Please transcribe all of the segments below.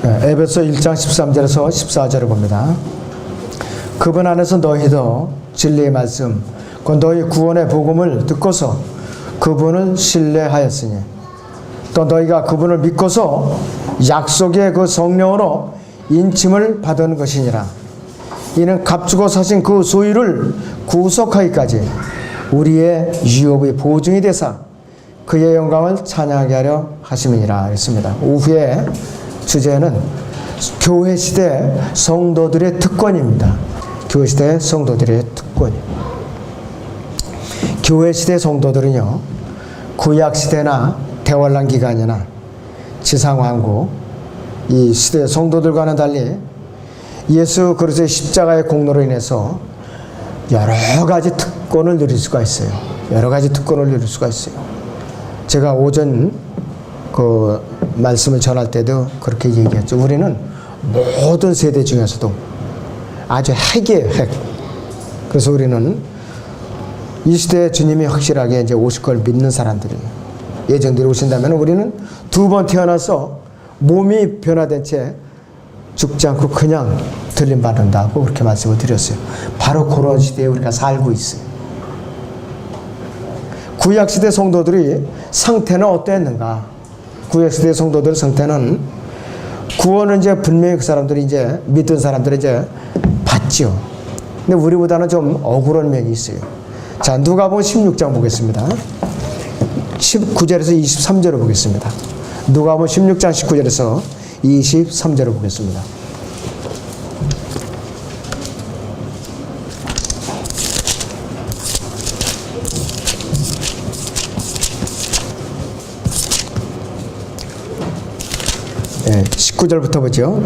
에베소 1장 13절에서 14절을 봅니다. 그분 안에서 너희도 진리의 말씀, 그 너희 구원의 복음을 듣고서 그분을 신뢰하였으니 또 너희가 그분을 믿고서 약속의 그 성령으로 인침을 받은 것이니라. 이는 값주고 사신 그 소유를 구속하기까지 우리의 유업의 보증이 되사 그의 영광을 찬양하게 하려 하심이니라 했습니다. 오후에 주제는 교회 시대 성도들의 특권입니다. 교회 시대 성도들의 특권. 교회 시대 성도들은요, 구약 시대나 대환란 기간이나 지상왕국 이 시대 성도들과는 달리 예수 그리스도의 십자가의 공로로 인해서 여러 가지 특권을 누릴 수가 있어요. 여러 가지 특권을 누릴 수가 있어요. 제가 오전 그 말씀을 전할 때도 그렇게 얘기했죠. 우리는 모든 세대 중에서도 아주 핵이에요, 핵. 그래서 우리는 이 시대에 주님이 확실하게 이제 오실 걸 믿는 사람들이에요. 예정대로 오신다면 우리는 두 번 태어나서 몸이 변화된 채 죽지 않고 그냥 들림받는다고 그렇게 말씀을 드렸어요. 바로 그런 시대에 우리가 살고 있어요. 구약시대 성도들이 상태는 어땠는가? 구약시대 성도들 상태는 구원을 이제 분명히 그 사람들이 이제 믿던 사람들이 이제 받죠. 근데 우리보다는 좀 억울한 면이 있어요. 자, 누가복음 16장 보겠습니다. 19절에서 23절을 보겠습니다. 누가복음 16장 19절에서 23절을 보겠습니다. 네, 19절부터 보죠.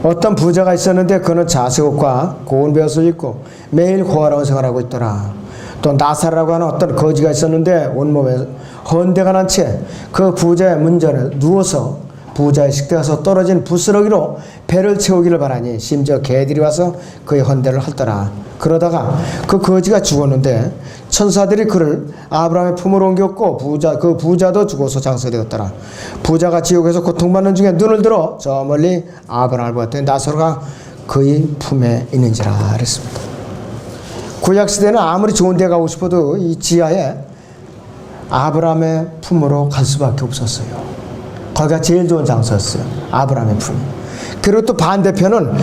어떤 부자가 있었는데 그는 자색옷과 고운 베옷을 입고 매일 고아라운 생활하고 있더라. 또 나사라고 하는 어떤 거지가 있었는데 온몸에 헌대가 난 채 그 부자의 문전에 누워서 부자의 식대에서 떨어진 부스러기로 배를 채우기를 바라니 심지어 개들이 와서 그의 헌대를 헐더라. 그러다가 그 거지가 죽었는데 천사들이 그를 아브라함의 품으로 옮겼고 그 부자도 죽어서 장사되었더라. 부자가 지옥에서 고통받는 중에 눈을 들어 저 멀리 아브라함을 보았더니 나사로가 그의 품에 있는지라 그랬습니다. 구약시대는 아무리 좋은 데 가고 싶어도 이 지하에 아브라함의 품으로 갈 수밖에 없었어요. 거기가 제일 좋은 장소였어요. 아브라함의 품. 그리고 또 반대편은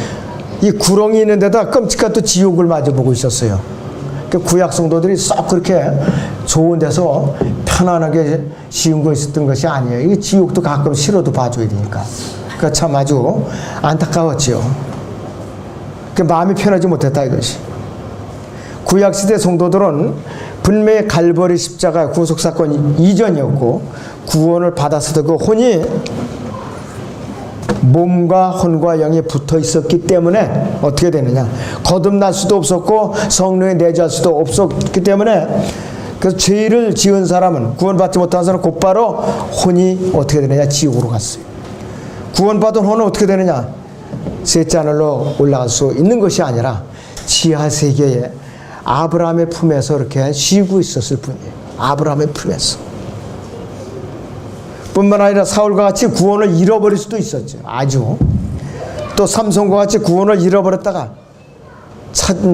이 구렁이 있는 데다 끔찍한 또 지옥을 마주보고 있었어요. 그 구약 성도들이 썩 그렇게 좋은 데서 편안하게 쉬운 거 있었던 것이 아니에요. 이 지옥도 가끔 싫어도 봐줘야 되니까. 그러니까 참 아주 안타까웠지요. 그 마음이 편하지 못했다 이것이. 구약시대 성도들은 분명히 갈보리 십자가 구속사건 이전이었고 구원을 받았어도 그 혼이 몸과 혼과 영이 붙어 있었기 때문에 어떻게 되느냐, 거듭날 수도 없었고 성령에 내주할 수도 없었기 때문에 그래서 죄를 지은 사람은, 구원받지 못한 사람은 곧바로 혼이 어떻게 되느냐, 지옥으로 갔어요. 구원받은 혼은 어떻게 되느냐, 셋째 하늘로 올라갈 수 있는 것이 아니라 지하 세계에 아브라함의 품에서 이렇게 쉬고 있었을 뿐이에요. 아브라함의 품에서. 뿐만 아니라 사울과 같이 구원을 잃어버릴 수도 있었죠. 아주. 또 삼손과 같이 구원을 잃어버렸다가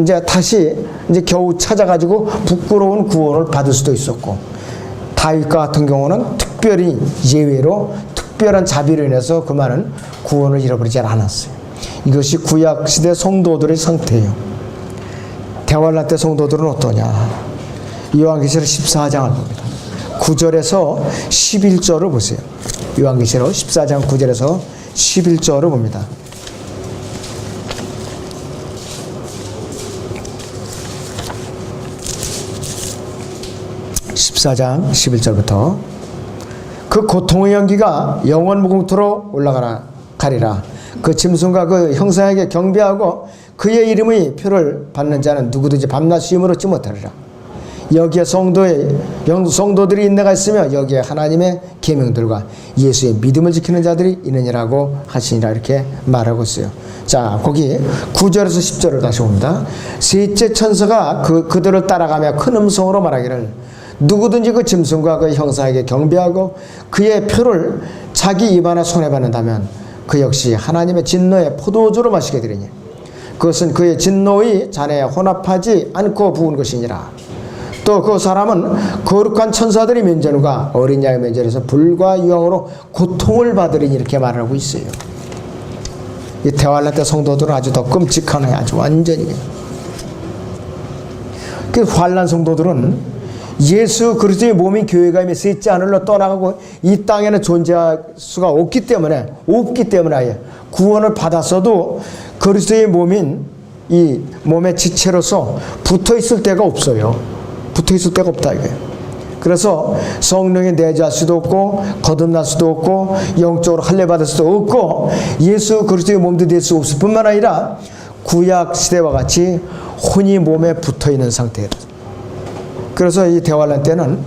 이제 다시 이제 겨우 찾아가지고 부끄러운 구원을 받을 수도 있었고, 다윗과 같은 경우는 특별히 예외로 특별한 자비로 인해서 그만은 구원을 잃어버리지 않았어요. 이것이 구약시대 성도들의 상태예요. 대환란 때 성도들은 어떠냐? 요한계시록 14장을 봅니다. 9절에서 11절을 보세요. 요한계시록 14장 9절에서 11절을 봅니다. 14장 11절부터 그 고통의 연기가 영원 무궁토로 가리라. 그 짐승과 그 형상에게 경배하고 그의 이름의 표를 받는 자는 누구든지 밤낮 쉼을 얻지 못하리라. 여기에 성도들이 인내가 있으며 여기에 하나님의 계명들과 예수의 믿음을 지키는 자들이 있느니라고 하시니라, 이렇게 말하고 있어요. 자, 거기 9절에서 10절을 다시 봅니다. 셋째 천사가 그들을 따라가며 큰 음성으로 말하기를 누구든지 그 짐승과 그 형상에게 경배하고 그의 표를 자기 입 안에 손에 받는다면 그 역시 하나님의 진노의 포도주로 마시게 되리니 그것은 그의 진노의 잔에 혼합하지 않고 부은 것이니라. 또 그 사람은 거룩한 천사들이 면전과 어린 양의 면전에서 불과 유황으로 고통을 받으리니 이렇게 말하고 있어요. 이 대환란 때 성도들은 아주 더 끔찍하네. 아주 완전히. 그 환란 성도들은 예수 그리스도의 몸인 교회가 이미 셋째 하늘로 떠나가고 이 땅에는 존재할 수가 없기 때문에 아예 구원을 받았어도 그리스도의 몸인 이 몸의 지체로서 붙어 있을 데가 없어요. 붙어 있을 데가 없다 이거예요. 그래서 성령이 내주할 수도 없고 거듭날 수도 없고 영적으로 할례받을 수도 없고 예수 그리스도의 몸도 될 수 없을 뿐만 아니라 구약 시대와 같이 혼이 몸에 붙어 있는 상태예요. 그래서 이 대환란 때는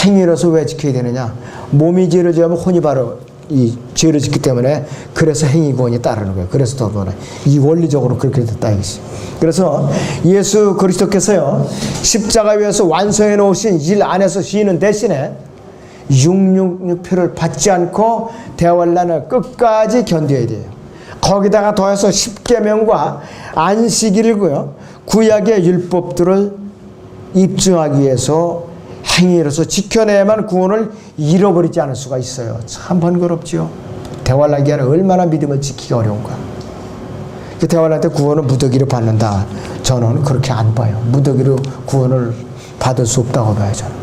행위로서 왜 지켜야 되느냐? 몸이 죄를 지으면 혼이 바로 이 죄를 짓기 때문에 그래서 행위구원이 따르는 거예요. 그래서 더더구나 이 원리적으로 그렇게 됐다 이것이. 그래서 예수 그리스도께서요 십자가 위에서 완성해 놓으신 일 안에서 쉬는 대신에 666표를 받지 않고 대환란을 끝까지 견뎌야 돼요. 거기다가 더해서 십계명과 안식일이고요 구약의 율법들을 입증하기 위해서 행위로서 지켜내야만 구원을 잃어버리지 않을 수가 있어요. 참 번거롭지요. 대환란 기간에 얼마나 믿음을 지키기 어려운가. 그 대환란 때 구원은 무더기로 받는다. 저는 그렇게 안 봐요. 무더기로 구원을 받을 수 없다고 봐요. 저는.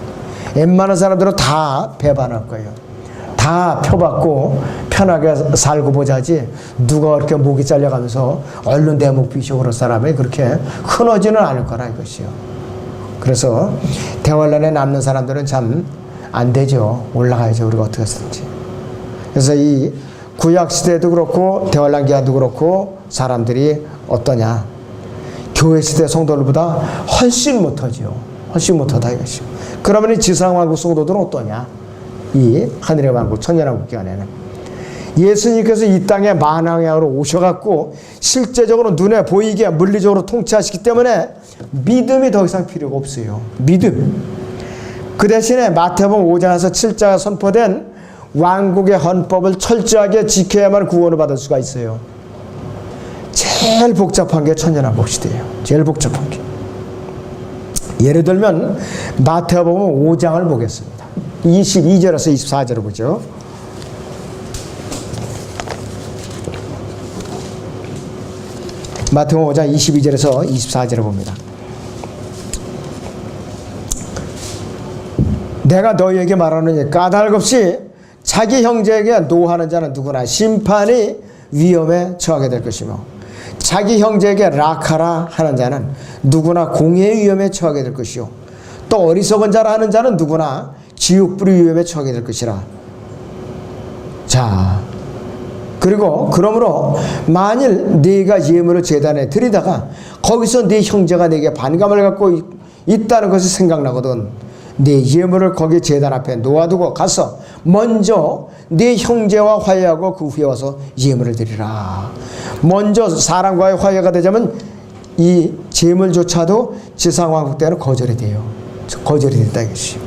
웬만한 사람들은 다 배반할 거예요. 다 표받고 편하게 살고 보자지 누가 그렇게 목이 잘려가면서 얼른 내 목 비시고 그럴 사람이 그렇게 흔하지는 않을 거라 이것이요. 그래서 대환란에 남는 사람들은 참 안 되죠. 올라가야죠. 우리가 어떻게 했든지. 그래서 이 구약 시대도 그렇고 대환란 기간도 그렇고 사람들이 어떠냐? 교회 시대 성도들보다 훨씬 못하죠. 훨씬 못하다 이것이요. 그러면 이 지상왕국 성도들은 어떠냐? 이 하늘의 왕국 천년왕국 기간에는 예수님께서 이 땅에 만왕양으로 오셔갖고 실제적으로 눈에 보이게 물리적으로 통치하시기 때문에 믿음이 더 이상 필요가 없어요. 믿음. 그 대신에 마태복음 5장에서 7장에 선포된 왕국의 헌법을 철저하게 지켜야만 구원을 받을 수가 있어요. 제일 복잡한 게 천년왕국 시대예요. 제일 복잡한 게. 예를 들면 마태복음 5장을 보겠습니다. 22절에서 24절을 보죠. 마태복음 5장 22절에서 24절을 봅니다. 내가 너희에게 말하노니 까닭 없이 자기 형제에게 노하는 자는 누구나 심판이 위험에 처하게 될 것이며 자기 형제에게 락하라 하는 자는 누구나 공의의 위험에 처하게 될 것이요 또 어리석은 자라 하는 자는 누구나 지옥불의 위험에 처하게 될 것이라. 자, 그리고 그러므로 만일 네가 예물을 제단에 드리다가 거기서 네 형제가 네게 반감을 갖고 있다는 것이 생각나거든 네 예물을 거기 제단 앞에 놓아두고 가서 먼저 네 형제와 화해하고 그 후에 와서 예물을 드리라. 먼저 사람과의 화해가 되자면 이 제물조차도 지상왕국 때는 거절이 돼요. 거절이 됐다 이것이.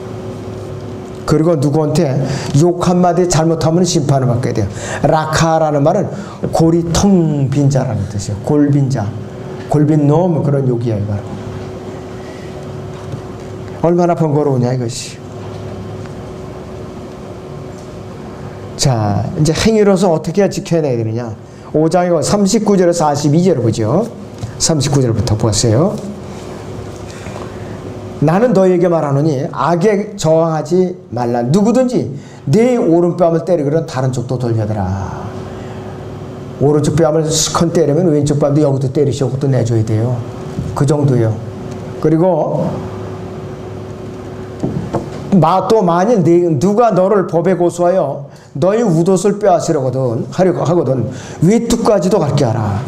그리고 누구한테 욕 한마디 잘못하면 심판을 받게 돼요. 라카라는 말은 골이 텅 빈 자라는 뜻이에요. 골빈 자. 골빈 놈 그런 욕이야 이거. 얼마나 번거로우냐 이것이. 자, 이제 행위로서 어떻게 지켜내야 되느냐. 5장에 39절에서 42절을 보죠. 39절부터 보세요. 나는 너희에게 말하노니 악에 저항하지 말라. 누구든지 네 오른뺨을 때리거든 다른 쪽도 돌려더라. 오른쪽 뺨을 스컨 때리면 왼쪽 뺨도 여기도 때리시고 또 내줘야 돼요. 그 정도예요. 그리고 또 만일 누가 너를 법에 고소하여 너희 웃옷을 빼앗으려거든 하려고 하거든 외투까지도 갖게 하라.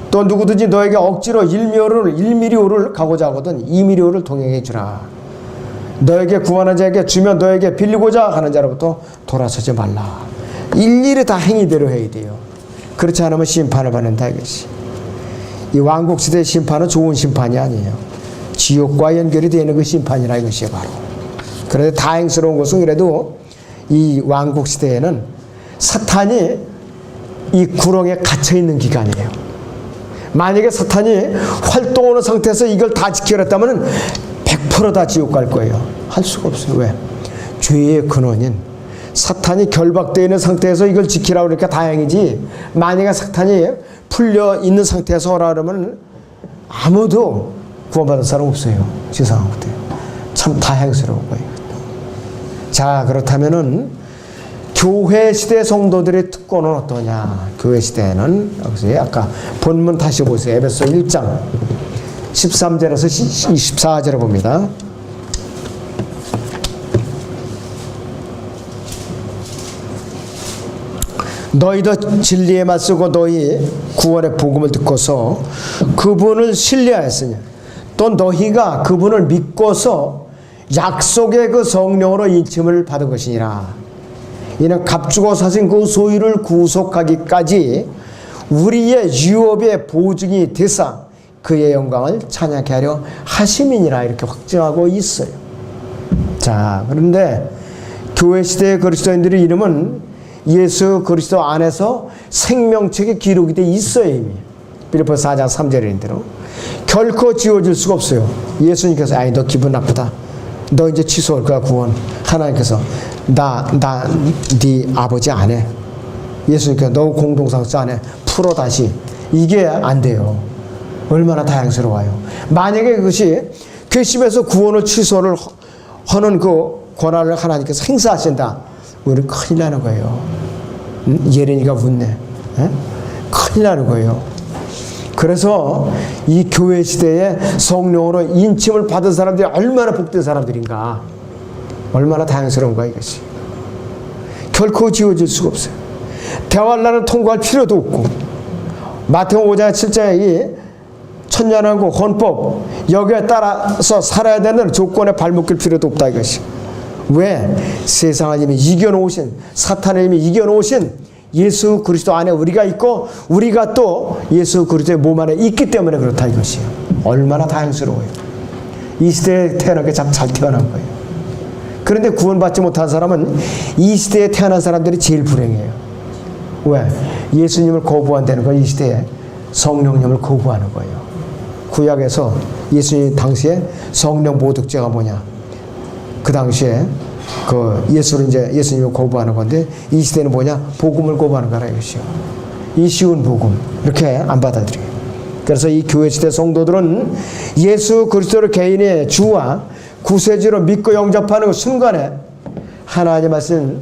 또 누구든지 너에게 억지로 1미리오를 가고자 하거든 2미리오를 동행해 주라. 너에게 구하는 자에게 주면 너에게 빌리고자 하는 자로부터 돌아서지 말라. 일일이 다 행위대로 해야 돼요. 그렇지 않으면 심판을 받는다 이것이. 이 왕국시대의 심판은 좋은 심판이 아니에요. 지옥과 연결이 되는 그 심판이라 이것이 바로. 그런데 다행스러운 것은 그래도 이 왕국 시대에는 사탄이 이 구렁에 갇혀 있는 기간이에요. 만약에 사탄이 활동하는 상태에서 이걸 다 지켜냈다면 100% 다 지옥 갈 거예요. 할 수가 없어요. 왜? 죄의 근원인 사탄이 결박되어 있는 상태에서 이걸 지키라고 그러니까 다행이지, 만약에 사탄이 풀려 있는 상태에서 하라 그러면 아무도 구원받을 사람 없어요. 지상한 것들. 참 다행스러운 거예요. 자, 그렇다면은 교회 시대 성도들의 특권은 어떠냐? 교회 시대에는 여기서 아까 본문 다시 보세요. 에베소 1장 13절에서 24절을 봅니다. 너희도 진리에 맞서고 너희 구원의 복음을 듣고서 그분을 신뢰하였으니 또 너희가 그분을 믿고서 약속의 그 성령으로 인침을 받은 것이니라. 이는 값주고 사신 그 소유를 구속하기까지 우리의 유업의 보증이 되사 그의 영광을 찬양케 하려 하심이니라. 이렇게 확증하고 있어요. 자, 그런데 교회 시대의 그리스도인들의 이름은 예수 그리스도 안에서 생명책에 기록이 돼 있어요. 이미 빌립보서 4장 3절인 대로 결코 지워질 수가 없어요. 예수님께서 아니 너 기분 나쁘다, 너 이제 취소할 거야 구원. 하나님께서 네 아버지 안 해. 예수님께서 너 공동상자 안 해. 풀어 다시. 이게 안 돼요. 얼마나 다양스러워요. 만약에 그것이 괘씸해서 구원을 취소를 하는 그 권한을 하나님께서 행사하신다, 우리 큰일 나는 거예요. 예레미야가 웃네. 에? 큰일 나는 거예요. 그래서 이 교회 시대에 성령으로 인침을 받은 사람들이 얼마나 복된 사람들인가, 얼마나 다양스러운가 이것이. 결코 지워질 수가 없어요. 대환란을 통과할 필요도 없고, 마태복음 5장 7장에 이 천년왕국 헌법 여기에 따라서 살아야 되는 조건에 발목길 필요도 없다 이것이. 왜? 세상을 이미 이겨놓으신, 사탄을 이미 이겨놓으신 예수 그리스도 안에 우리가 있고 우리가 또 예수 그리스도의 몸 안에 있기 때문에 그렇다 이것이에요. 얼마나 다행스러워요. 이 시대에 태어난 게 참 잘 태어난 거예요. 그런데 구원받지 못한 사람은 이 시대에 태어난 사람들이 제일 불행해요. 왜? 예수님을 거부한다는 거, 이 시대에 성령님을 거부하는 거예요. 구약에서 예수님 당시에 성령 모독죄가 뭐냐? 그 당시에 그 예수를 이제 예수님을 거부하는 건데, 이 시대는 뭐냐? 복음을 거부하는 거라 이것이요. 이 쉬운 복음 이렇게 안 받아들여요. 그래서 이 교회 시대 성도들은 예수 그리스도를 개인의 주와 구세주로 믿고 영접하는 그 순간에 하나님 하신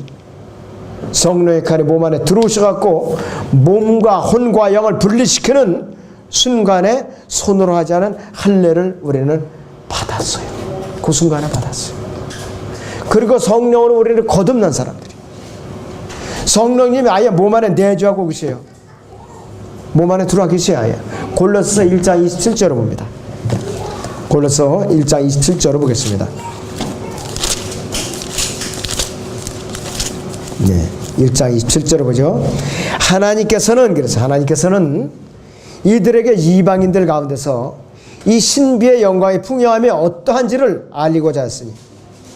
성령의 칼이 몸 안에 들어오셔갖고 몸과 혼과 영을 분리시키는 순간에 손으로 하지 않은 할례를 우리는 받았어요. 그 순간에 받았어요. 그리고 성령으로 우리를 거듭난 사람들이, 성령님이 아예 몸 안에 내주하고 계세요. 몸 안에 들어와 계셔야 해요. 골로새 1장 27절을 봅니다. 골로새 1장 27절을 보겠습니다. 네, 1장 27절을 보죠. 하나님께서는 이들에게 이방인들 가운데서 이 신비의 영광의 풍요함이 어떠한지를 알리고자 했으니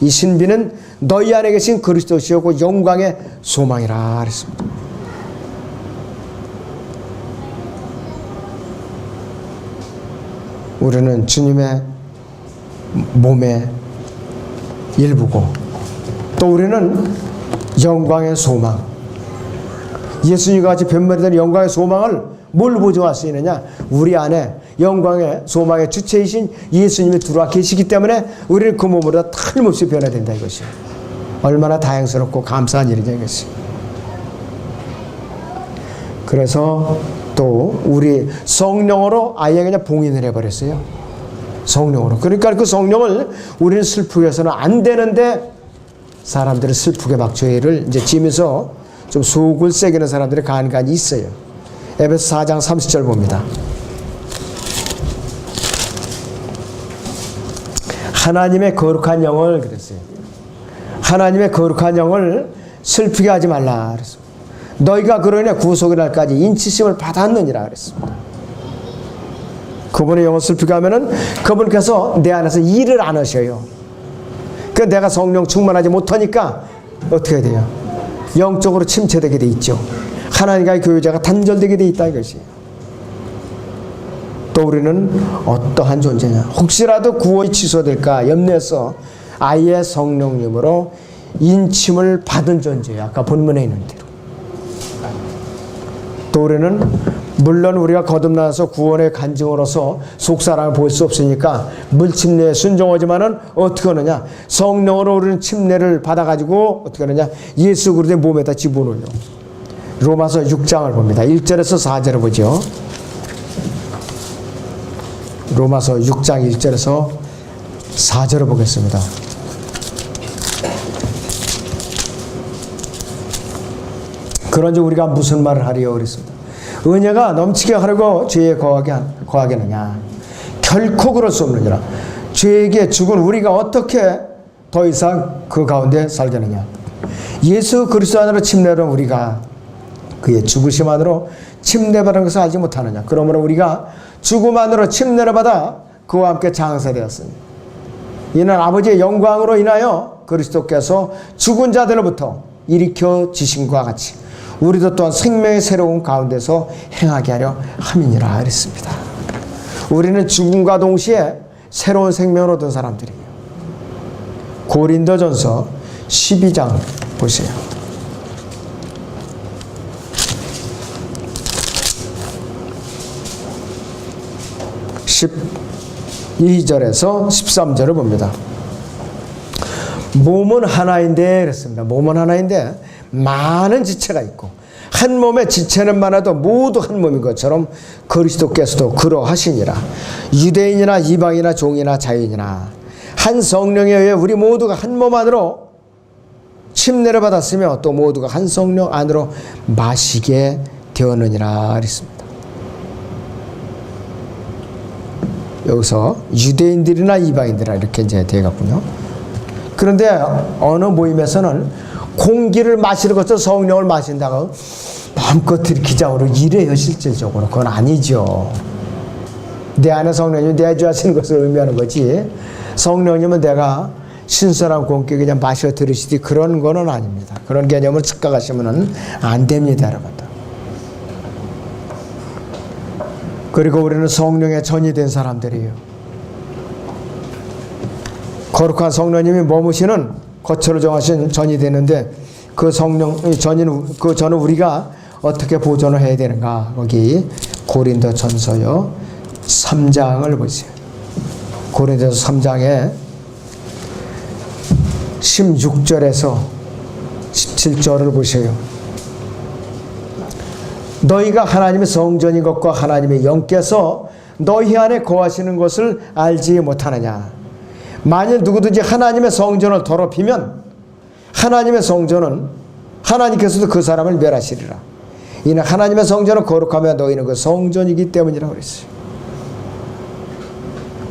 이 신비는 너희 안에 계신 그리스도시오고 영광의 소망이라 그랬습니다. 우리는 주님의 몸의 일부고, 또 우리는 영광의 소망, 예수님과 같이 변말이 되는 영광의 소망을 뭘 보증할 수 있느냐? 우리 안에 영광의 소망의 주체이신 예수님이 들어와 계시기 때문에 우리는 그 몸으로 다 틀림없이 변화된다 이것이. 얼마나 다행스럽고 감사한 일이냐 이것이. 그래서 또 우리 성령으로 아예 그냥 봉인을 해버렸어요. 성령으로. 그러니까 그 성령을 우리는 슬프게 해서는 안 되는데, 사람들은 슬프게 막 죄를 이제 지면서 좀 속을 새기는 사람들이 간간히 있어요. 에베소 4장 30절 봅니다. 하나님의 거룩한 영을 그랬어요. 하나님의 거룩한 영을 슬프게 하지 말라 그랬습니다. 너희가 그러냐 구속의 날까지 인치심을 받았느니라 그랬습니다. 그분의 영을 슬프게 하면은 그분께서 내 안에서 일을 안 하셔요. 그 내가 성령 충만하지 못하니까 어떻게 돼요? 영적으로 침체되게 돼 있죠. 하나님과의 교제가 단절되게 돼 있다 이것이. 또 우리는 어떠한 존재냐? 혹시라도 구원이 취소될까 염려해서 아예 성령님으로 인침을 받은 존재예요. 아까 본문에 있는 대로. 또 우리는 물론 우리가 거듭나서 구원의 간증으로서 속사람을 볼 수 없으니까 물침례에 순종하지만은 어떻게 하느냐? 성령으로 우리는 침례를 받아가지고 어떻게 하느냐? 예수 그리스도의 몸에다 집어넣어요. 로마서 6장을 봅니다. 1절에서 4절을 보죠. 로마서 6장 1절에서 4절을 보겠습니다. 그런즉 우리가 무슨 말을 하리요 그랬습니다. 은혜가 넘치게 하려고 죄에 거하겠느냐? 결코 그럴 수 없느니라. 죄에게 죽은 우리가 어떻게 더 이상 그 가운데 살겠느냐? 예수 그리스도 안으로 침례로 우리가 그의 죽으심 안으로 침례받은 것을 알지 못하느냐? 그러므로 우리가 죽음 안으로 침례를 받아 그와 함께 장사되었으니 이는 아버지의 영광으로 인하여 그리스도께서 죽은 자들로부터 일으켜 지심과 같이 우리도 또한 생명의 새로운 가운데서 행하게 하려 함이니라 그랬습니다. 우리는 죽음과 동시에 새로운 생명을 얻은 사람들이에요. 고린도전서 12장 보세요. 12절에서 13절을 봅니다. 몸은 하나인데 그랬습니다. 몸은 하나인데 많은 지체가 있고 한 몸의 지체는 많아도 모두 한 몸인 것처럼 그리스도께서도 그러하시니라. 유대인이나 이방이나 종이나 자유인이나 한 성령에 의해 우리 모두가 한 몸 안으로 침례를 받았으며 또 모두가 한 성령 안으로 마시게 되었느니라 그랬습니다. 여기서 유대인들이나 이방인들이나 이렇게 이제 되겠군요. 그런데 어느 모임에서는 공기를 마시는 것처럼 성령을 마신다고 마음껏 들키자고 이래요. 실질적으로 그건 아니죠. 내 안에 성령님이 내주하시는 것을 의미하는 거지, 성령님은 내가 신선한 공기 그냥 마셔 들으시지 그런 거는 아닙니다. 그런 개념을 착각하시면 안 됩니다, 여러분들. 그리고 우리는 성령의 전이 된 사람들이에요. 거룩한 성령님이 머무시는 거처를 정하신 전이 되는데 그 성령 전인 그 전을 우리가 어떻게 보존을 해야 되는가? 거기 고린도전서요 3장을 보세요. 고린도전서 3장에 16절에서 17절을 보세요. 너희가 하나님의 성전인 것과 하나님의 영께서 너희 안에 거하시는 것을 알지 못하느냐? 만일 누구든지 하나님의 성전을 더럽히면 하나님의 성전은 하나님께서도 그 사람을 멸하시리라. 이는 하나님의 성전은 거룩하며 너희는 그 성전이기 때문이라고 그랬어요.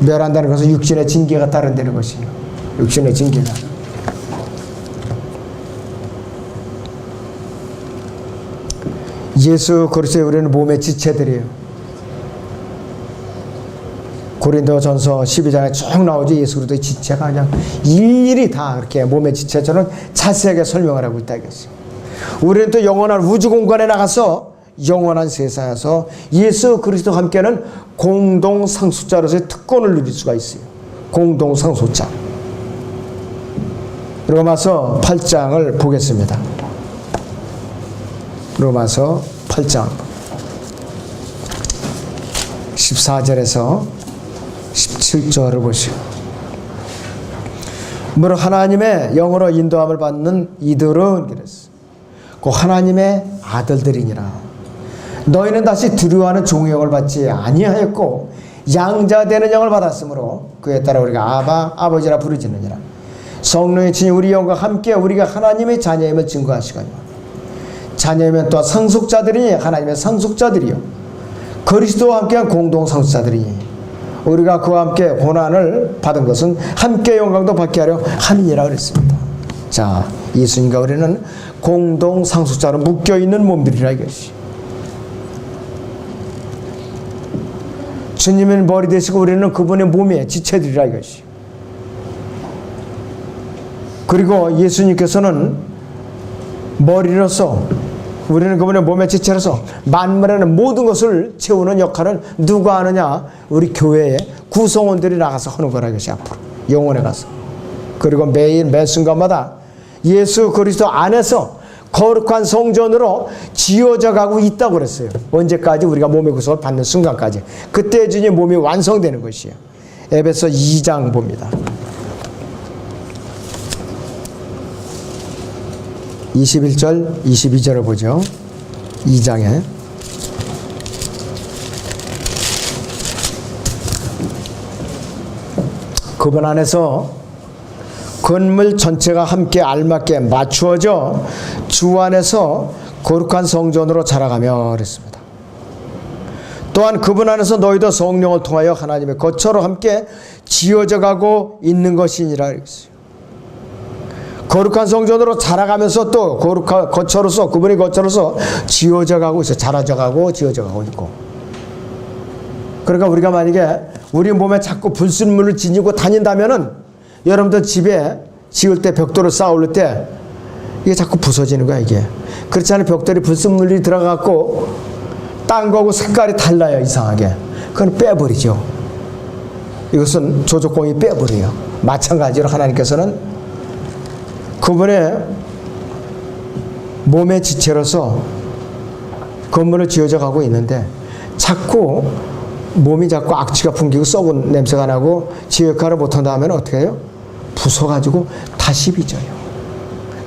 멸한다는 것은 육신의 징계가 따른다는 것이에요. 육신의 징계가. 예수 그리스도의 우리는 몸의 지체들이에요. 고린도전서 12장에 쭉 나오죠. 예수 그리스도의 지체가 그냥 일일이 다 그렇게 몸의 지체처럼 자세하게 설명을 하고 있다 이거죠. 우리는 또 영원한 우주 공간에 나가서 영원한 세상에서 예수 그리스도와 함께하는 공동 상속자로서의 특권을 누릴 수가 있어요. 공동 상속자. 로마서 8장을 보겠습니다. 로마서 8장 14절에서 17절을 보시오. 무릇 하나님의 영으로 인도함을 받는 이들은 그랬어. 그 하나님의 아들들이니라. 너희는 다시 두려워하는 종의 영을 받지 아니하였고 양자되는 영을 받았으므로 그에 따라 우리가 아바 아버지라 부르짖느니라. 성령이 친히 우리 영과 함께 우리가 하나님의 자녀임을 증거하시거니와 자녀이면 또 상속자들이니 하나님의 상속자들이요 그리스도와 함께한 공동 상속자들이니 우리가 그와 함께 고난을 받은 것은 함께 영광도 받게 하려 함이니라 그랬습니다. 자, 예수님과 우리는 공동 상속자로 묶여있는 몸들이라 이것이. 주님은 머리 되시고 우리는 그분의 몸의 지체들이라 이것이. 그리고 예수님께서는 머리로서 우리는 그분의 몸의 지체로서 만물에는 모든 것을 채우는 역할을 누가 하느냐? 우리 교회의 구성원들이 나가서 하는 거라 이것이 앞으로 영혼에 가서. 그리고 매일 매 순간마다 예수 그리스도 안에서 거룩한 성전으로 지어져 가고 있다고 그랬어요. 언제까지? 우리가 몸의 구속을 받는 순간까지. 그때 주님 몸이 완성되는 것이에요. 에베소 2장 봅니다. 21절, 22절을 보죠. 2장에. 그분 안에서 건물 전체가 함께 알맞게 맞추어져 주 안에서 거룩한 성전으로 자라가며 그랬습니다. 또한 그분 안에서 너희도 성령을 통하여 하나님의 거처로 함께 지어져 가고 있는 것이니라 그랬어요. 거룩한 성전으로 자라가면서 또 거룩한 거처로서 그분의 거처로서 지어져 가고 있어요. 자라져 가고 지어져 가고 있고. 그러니까 우리가 만약에 우리 몸에 자꾸 불순물을 지니고 다닌다면은 여러분들 집에 지을 때 벽돌을 쌓아 올릴 때 이게 자꾸 부서지는 거야 이게. 그렇지 않으면 벽돌이 불순물이 들어가고 딴 거하고 색깔이 달라요 이상하게. 그건 빼버리죠. 이것은 조족공이 빼버려요. 마찬가지로 하나님께서는 그분의 몸의 지체로서 건물을 지어져 가고 있는데 자꾸 몸이 자꾸 악취가 풍기고 썩은 냄새가 나고 지 역할을 못한다 하면 어떻게 해요? 부숴가지고 다시 빚어요.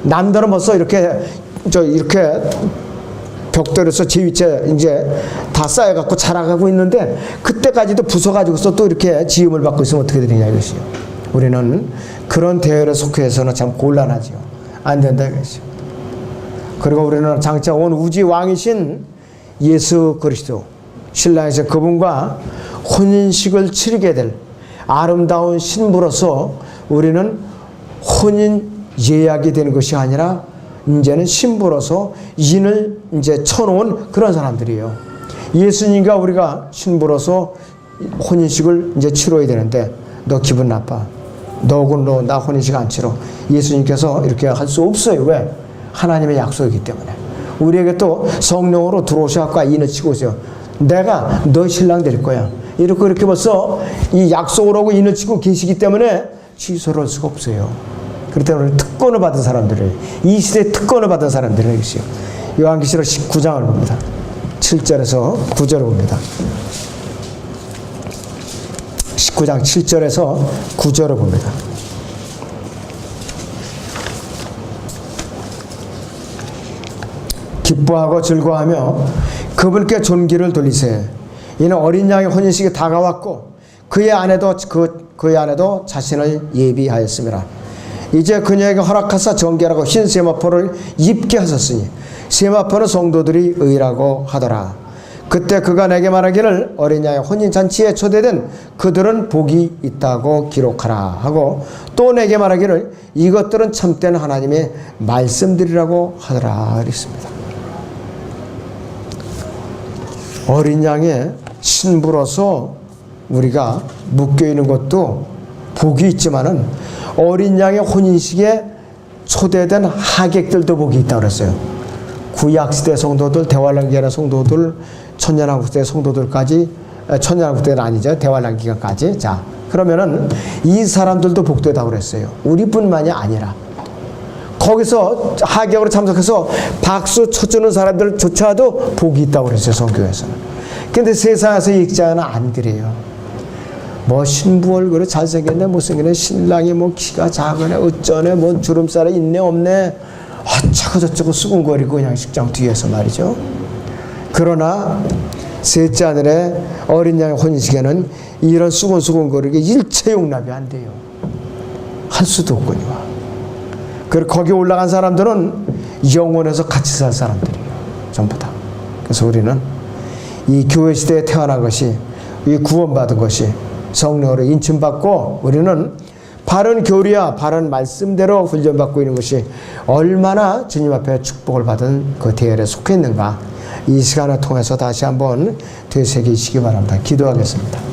남들은 벌써 이렇게 벽돌에서 제 위치에 이제 다 쌓여갖고 자라가고 있는데 그때까지도 부숴가지고서 또 이렇게 지음을 받고 있으면 어떻게 되느냐 이것이요. 우리는 그런 대열에 속해서는 참 곤란하지요. 안 된다 이것이요. 그리고 우리는 장차 온 우주 왕이신 예수 그리스도 신랑이신 그분과 혼인식을 치르게 될 아름다운 신부로서 우리는 혼인 예약이 되는 것이 아니라 이제는 신부로서 인을 이제 쳐놓은 그런 사람들이에요. 예수님과 우리가 신부로서 혼인식을 이제 치러야 되는데 너 기분 나빠. 너하고 나 혼인식 안 치러. 예수님께서 이렇게 할 수 없어요. 왜? 하나님의 약속이기 때문에. 우리에게 또 성령으로 들어오셔서 인을 치고 오세요. 내가 너 신랑 될 거야. 이렇게 벌써 이 약속을 하고 인을 치고 계시기 때문에 취소를 할 수가 없어요. 그렇기 때문에 특권을 받은 사람들을, 이 시대에 특권을 받은 사람들은 이것이요. 요한계시록 19장을 봅니다. 7절에서 9절을 봅니다. 19장 7절에서 9절을 봅니다. 기뻐하고 즐거워하며 그분께 존귀를 돌리세. 이는 어린 양의 혼인식이 다가왔고 그의 아내도 자신을 예비하였습니다. 이제 그녀에게 허락하사 정결하고 흰 세마포를 입게 하셨으니 세마포는 성도들이 의라고 하더라. 그때 그가 내게 말하기를 어린 양의 혼인잔치에 초대된 그들은 복이 있다고 기록하라 하고 또 내게 말하기를 이것들은 참된 하나님의 말씀들이라고 하더라 그랬습니다. 어린 양의 신부로서 우리가 묶여있는 것도 복이 있지만은 어린 양의 혼인식에 초대된 하객들도 복이 있다고 그랬어요. 구약시대 성도들, 대환란기간의 성도들, 천년왕국시대 성도들까지, 천년왕국시대는 아니죠. 대환란기간까지. 자, 그러면은 이 사람들도 복되다고 그랬어요. 우리뿐만이 아니라. 거기서 하객으로 참석해서 박수 쳐주는 사람들조차도 복이 있다고 그랬어요. 성교에서는. 근데 세상에서 읽자는 안 그래요. 뭐 신부 얼굴에 잘생겼네 못생겼네 신랑이 뭐 키가 작으네 어쩌네 뭐 주름살이 있네 없네 어쩌고 저쩌고 수군거리고 그냥 식장 뒤에서 말이죠. 그러나 셋째 아들의 어린 양의 혼인식에는 이런 수군거리게 일체 용납이 안 돼요. 할 수도 없군요. 그리고 거기 올라간 사람들은 영원에서 같이 살 사람들이에요. 전부 다. 그래서 우리는 이 교회 시대에 태어난 것이 이 구원받은 것이 성령으로 인침받고 우리는 바른 교리와 바른 말씀대로 훈련받고 있는 것이 얼마나 주님 앞에 축복을 받은 그 대열에 속해 있는가 이 시간을 통해서 다시 한번 되새기시기 바랍니다. 기도하겠습니다.